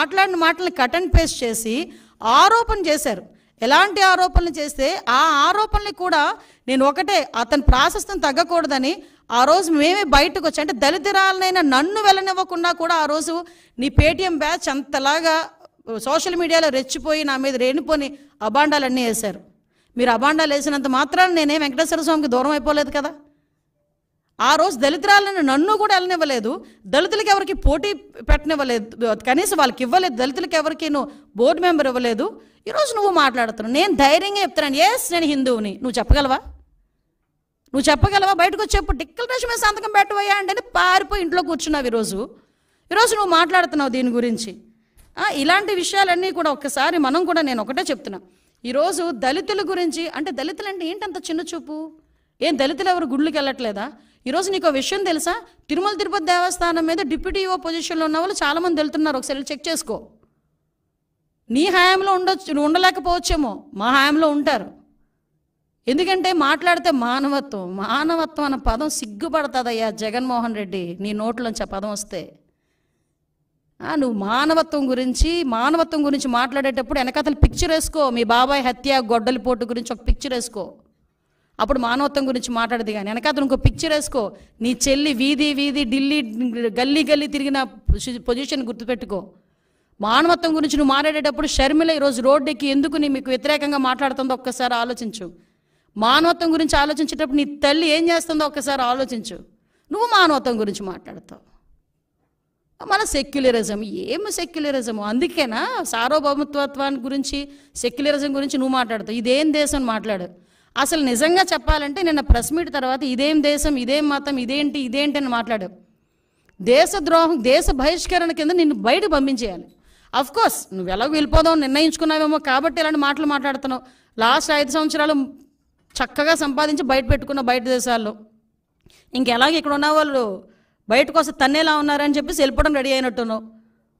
మాట్లాడిన మాటల్ని cut and paste చేసి ఆరోపణ చేశారు. ఎలాంటి ఆరోపణలు చేస్తే ఆ ఆరోపణలు కూడా నేను ఒకటే, అతని ప్రాశస్త్యం తగ్గకూడదని ఆ రోజు మేమే బయటకు వచ్చి, అంటే దళితురాలనైనా నన్ను వెళ్ళనివ్వకుండా కూడా ఆ రోజు నీ పేటీఎం బ్యాచ్ అంతలాగా సోషల్ మీడియాలో రెచ్చిపోయి నా మీద రేణిపోని అబాండాలన్నీ వేశారు. మీరు అబాండాలు వేసినంత మాత్రాన నేనే వెంకటేశ్వర స్వామికి దూరం అయిపోలేదు కదా. ఆ రోజు దళితురాలను నన్ను కూడా వెళ్ళనివ్వలేదు, దళితులకి ఎవరికి పోటీ పెట్టనివ్వలేదు, కనీసం వాళ్ళకి ఇవ్వలేదు, దళితులకి ఎవరికి నువ్వు బోర్డు మెంబర్ ఇవ్వలేదు. ఈరోజు నువ్వు మాట్లాడుతున్నావు. నేను ధైర్యంగా చెప్తున్నాను, ఎస్ నేను హిందువుని. నువ్వు చెప్పగలవా? బయటకు వచ్చి చెప్పు, డిక్లరేషన్ మీద సంతకం పెట్టవయ్యా అంటే పారిపోయి ఇంట్లో కూర్చున్నావు. ఈరోజు నువ్వు మాట్లాడుతున్నావు దీని గురించి. ఇలాంటి విషయాలన్నీ కూడా ఒక్కసారి మనం కూడా, నేను ఒకటే చెప్తున్నా, ఈరోజు దళితుల గురించి, అంటే దళితులు అంటే ఏంటంత చిన్న చూపు? ఏం దళితులు ఎవరు గుళ్ళకి వెళ్ళట్లేదా? ఈరోజు నీకు విషయం తెలుసా? తిరుమల తిరుపతి దేవస్థానం మీద డిప్యూటీ ఈఓ పొజిషన్లో ఉన్న వాళ్ళు చాలామంది వెళ్తున్నారు. ఒకసారి చెక్ చేసుకో. నీ హయాంలో ఉండొచ్చు, ఉండలేకపోవచ్చేమో, మా హయాంలో ఉంటారు. ఎందుకంటే మాట్లాడితే మానవత్వం అన్న పదం సిగ్గుపడుతుందయ్యా జగన్మోహన్ రెడ్డి, నీ నోట్లోంచి ఆ పదం వస్తే. నువ్వు మానవత్వం గురించి మాట్లాడేటప్పుడు వెనకతలు పిక్చర్ వేసుకో. మీ బాబాయ్ హత్య, గొడ్డలిపోటు గురించి ఒక పిక్చర్ వేసుకో, అప్పుడు మానవత్వం గురించి మాట్లాడదు. కానీ వెనకతలు ఇంకో పిక్చర్ వేసుకో. నీ చెల్లి వీధి ఢిల్లీ గల్లీ తిరిగిన పొజిషన్ గుర్తుపెట్టుకో. మానవత్వం గురించి నువ్వు మాట్లాడేటప్పుడు షర్మిల ఈరోజు రోడ్డుకి ఎందుకు మీకు వ్యతిరేకంగా మాట్లాడుతుందో ఒక్కసారి ఆలోచించు. మానవత్వం గురించి ఆలోచించేటప్పుడు నీ తల్లి ఏం చేస్తుందో ఒక్కసారి ఆలోచించు. నువ్వు మానవత్వం గురించి మాట్లాడతావు. మన సెక్యులరిజం, ఏమి సెక్యులరిజము? అందుకేనా సార్వభౌమత్వాన్ని గురించి, సెక్యులరిజం గురించి నువ్వు మాట్లాడతావు. ఇదేం దేశం మాట్లాడు. అసలు నిజంగా చెప్పాలంటే నిన్న ప్రెస్ మీట్ తర్వాత ఇదేం దేశం, ఇదేం మతం, ఇదేంటి అని మాట్లాడావు. దేశద్రోహం, దేశ బహిష్కరణ కింద నిన్ను బయట పంపించేయాలి. అఫ్కోర్స్ నువ్వు ఎలాగో వెళ్ళిపోదాం నిర్ణయించుకున్నావేమో కాబట్టి ఇలాంటి మాటలు మాట్లాడుతున్నావు. లాస్ట్ 5 సంవత్సరాలు చక్కగా సంపాదించి బయట పెట్టుకున్నావు బయట దేశాల్లో. ఇంకెలాగ ఇక్కడ ఉన్న వాళ్ళు బయటకు వస్తే తన్నేలా ఉన్నారని చెప్పేసి వెళ్ళిపోవడం రెడీ అయినట్టున్నావు.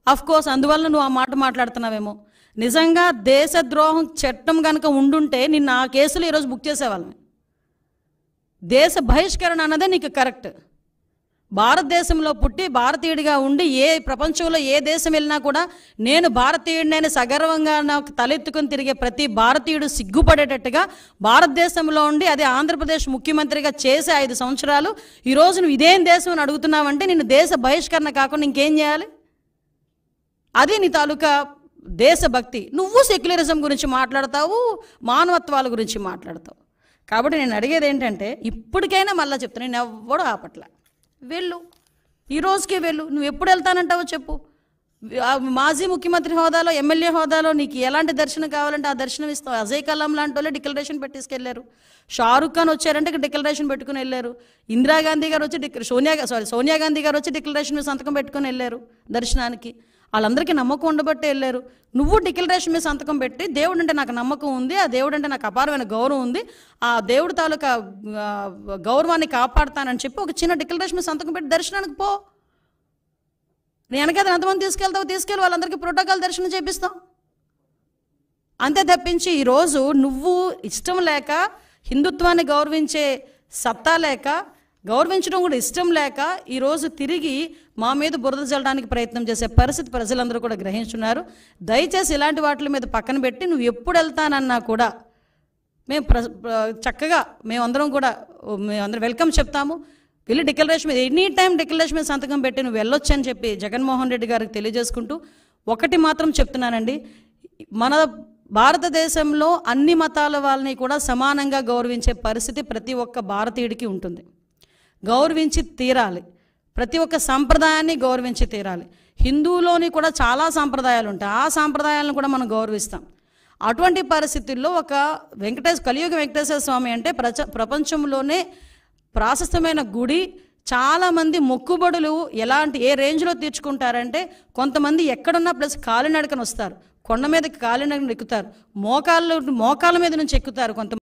అఫ్కోర్స్ అందువల్ల నువ్వు ఆ మాట మాట్లాడుతున్నావేమో. నిజంగా దేశద్రోహం చట్టం కనుక ఉండుంటే నిన్ను ఆ కేసులో ఈరోజు బుక్ చేసేవాళ్ళని. దేశ బహిష్కరణ అన్నదే నీకు కరెక్ట్. భారతదేశంలో పుట్టి భారతీయుడిగా ఉండి ప్రపంచంలో ఏ దేశం వెళ్ళినా కూడా నేను భారతీయుడినైనా సగర్వంగా నాకు తలెత్తుకుని తిరిగే ప్రతి భారతీయుడు సిగ్గుపడేటట్టుగా భారతదేశంలో ఉండి అదే ఆంధ్రప్రదేశ్ ముఖ్యమంత్రిగా చేసే 5 సంవత్సరాలు ఈరోజు నువ్వు ఇదేం దేశం అని అడుగుతున్నావంటే నిన్ను దేశ బహిష్కరణ కాకుండా ఇంకేం చేయాలి? అది నీ తాలూకా దేశభక్తి. నువ్వు సెక్యులరిజం గురించి మాట్లాడతావు, మానవత్వాల గురించి మాట్లాడతావు. కాబట్టి నేను అడిగేది ఏంటంటే, ఇప్పటికైనా మళ్ళీ చెప్తాను, నేను ఎవ్వడూ ఆపట్లే. వెళ్ళు, ఈ రోజుకే వెళ్ళు. నువ్వు ఎప్పుడు వెళ్తానంటావో చెప్పు. మాజీ ముఖ్యమంత్రి హోదాలో, ఎమ్మెల్యే హోదాలో నీకు ఎలాంటి దర్శనం కావాలంటే ఆ దర్శనం ఇస్తావు. అజయ్ కలాం లాంటి వాళ్ళే డిక్లరేషన్ పెట్టేసుకెళ్ళారు. షారుఖ్ ఖాన్ వచ్చారంటే డిక్లరేషన్ పెట్టుకుని వెళ్ళారు. ఇందిరాగాంధీ గారు వచ్చి సోనియా గాంధీ గారు వచ్చి డిక్లరేషన్ మీద సంతకం పెట్టుకుని వెళ్ళారు దర్శనానికి. వాళ్ళందరికీ నమ్మకం ఉండబట్టే వెళ్ళారు. నువ్వు డిక్లరేషన్ మీద సంతకం పెట్టి దేవుడు అంటే నాకు నమ్మకం ఉంది, ఆ దేవుడు అంటే నాకు అపారమైన గౌరవం ఉంది, ఆ దేవుడు తాలూకా గౌరవాన్ని కాపాడుతానని చెప్పి ఒక చిన్న డిక్లరేషన్ మీద సంతకం పెట్టి దర్శనానికి పో. నీ వెనకైతే ఎంతమంది తీసుకెళ్ళి వాళ్ళందరికీ ప్రోటోకాల్ దర్శనం చేపిస్తాం. అంతే తప్పించి ఈరోజు నువ్వు ఇష్టం లేక, హిందుత్వాన్ని గౌరవించే సత్తా లేక, గౌరవించడం కూడా ఇష్టం లేక ఈరోజు తిరిగి మా మీద బురద జల్లడానికి ప్రయత్నం చేసే పరిస్థితి ప్రజలందరూ కూడా గ్రహించున్నారు. దయచేసి ఇలాంటి వాటి మీద పక్కన పెట్టి నువ్వు ఎప్పుడు వెళ్తానన్నా కూడా మేము చక్కగా మేమందరం వెల్కమ్ చెప్తాము. వెళ్ళి డిక్లరేషన్ మీద ఎనీ టైం డిక్లరేషన్ మీద సంతకం పెట్టి నువ్వు వెళ్ళొచ్చు అని చెప్పి జగన్మోహన్ రెడ్డి గారికి తెలియజేసుకుంటూ ఒకటి మాత్రం చెప్తున్నానండి, మన భారతదేశంలో అన్ని మతాల వాళ్ళని కూడా సమానంగా గౌరవించే పరిస్థితి ప్రతి ఒక్క భారతీయుడికి ఉంటుంది. గౌరవించి తీరాలి. ప్రతి ఒక్క సంప్రదాయాన్ని గౌరవించి తీరాలి. హిందువులోని కూడా చాలా సాంప్రదాయాలు ఉంటాయి, ఆ సాంప్రదాయాలను కూడా మనం గౌరవిస్తాం. అటువంటి పరిస్థితుల్లో ఒక కలియుగ వెంకటేశ్వర స్వామి అంటే ప్రపంచంలోనే ప్రాశస్తమైన గుడి. చాలామంది మొక్కుబడులు ఏ రేంజ్లో తీర్చుకుంటారంటే, కొంతమంది ఎక్కడున్నా ప్లస్ కాలినడకన వస్తారు, కొండ మీదకి కాలినడకన ఎక్కుతారు, మోకాళ్ళ మీద నుంచి ఎక్కుతారు కొంతమంది.